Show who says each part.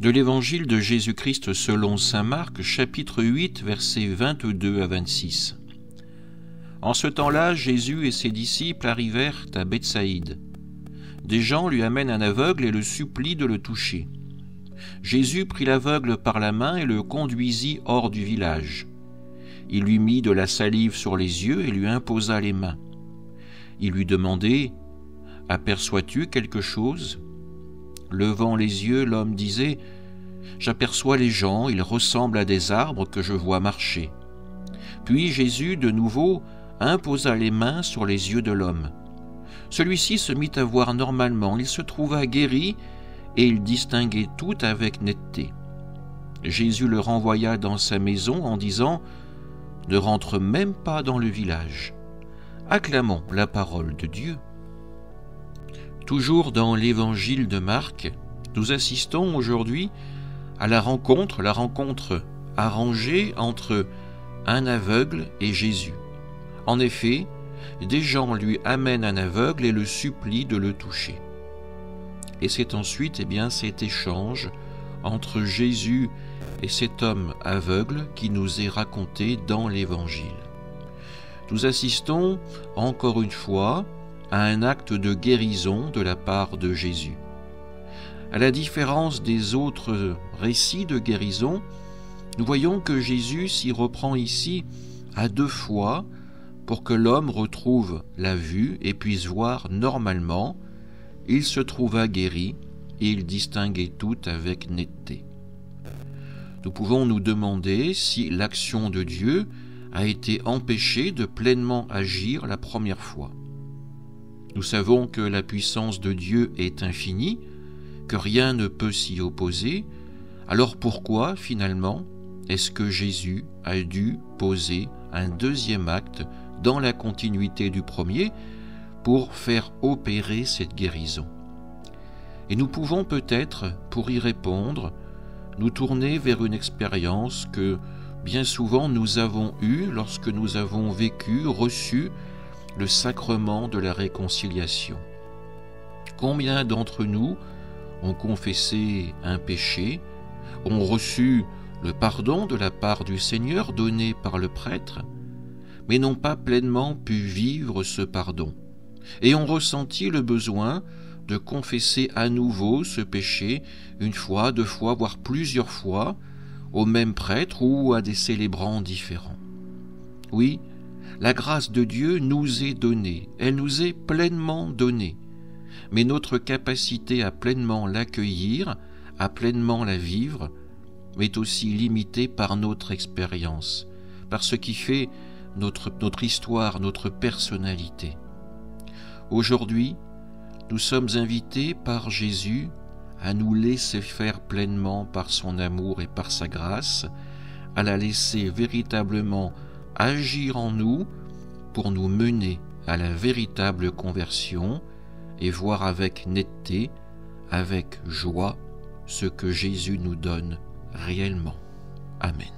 Speaker 1: De l'Évangile de Jésus-Christ selon saint Marc, chapitre 8, versets 22 à 26. En ce temps-là, Jésus et ses disciples arrivèrent à Bethsaïde. Des gens lui amènent un aveugle et le supplient de le toucher. Jésus prit l'aveugle par la main et le conduisit hors du village. Il lui mit de la salive sur les yeux et lui imposa les mains. Il lui demandait « Aperçois-tu quelque chose ?» Levant les yeux, l'homme disait « J'aperçois les gens, ils ressemblent à des arbres que je vois marcher. » Puis Jésus, de nouveau, imposa les mains sur les yeux de l'homme. Celui-ci se mit à voir normalement, il se trouva guéri et il distinguait tout avec netteté. Jésus le renvoya dans sa maison en disant « Ne rentre même pas dans le village. » Acclamons la parole de Dieu. Toujours dans l'Évangile de Marc, nous assistons aujourd'hui à la rencontre arrangée entre un aveugle et Jésus. En effet, des gens lui amènent un aveugle et le supplient de le toucher. Et c'est ensuite cet échange entre Jésus et cet homme aveugle qui nous est raconté dans l'Évangile. Nous assistons encore une fois à un acte de guérison de la part de Jésus. À la différence des autres récits de guérison, nous voyons que Jésus s'y reprend ici à 2 fois pour que l'homme retrouve la vue et puisse voir normalement. Il se trouva guéri et il distinguait tout avec netteté. Nous pouvons nous demander si l'action de Dieu a été empêchée de pleinement agir la première fois. Nous savons que la puissance de Dieu est infinie, que rien ne peut s'y opposer. Alors pourquoi, finalement, est-ce que Jésus a dû poser un 2e acte dans la continuité du premier pour faire opérer cette guérison? Et nous pouvons peut-être, pour y répondre, nous tourner vers une expérience que bien souvent nous avons eue lorsque nous avons reçu le sacrement de la réconciliation. Combien d'entre nous ont confessé un péché, ont reçu le pardon de la part du Seigneur donné par le prêtre, mais n'ont pas pleinement pu vivre ce pardon, et ont ressenti le besoin de confesser à nouveau ce péché 1 fois, 2 fois, voire plusieurs fois, au même prêtre ou à des célébrants différents. Oui, la grâce de Dieu nous est donnée, elle nous est pleinement donnée, mais notre capacité à pleinement l'accueillir, à pleinement la vivre, est aussi limitée par notre expérience, par ce qui fait notre histoire, notre personnalité. Aujourd'hui, nous sommes invités par Jésus à nous laisser faire pleinement par son amour et par sa grâce, à la laisser véritablement agir en nous pour nous mener à la véritable conversion et voir avec netteté, avec joie, ce que Jésus nous donne réellement. Amen.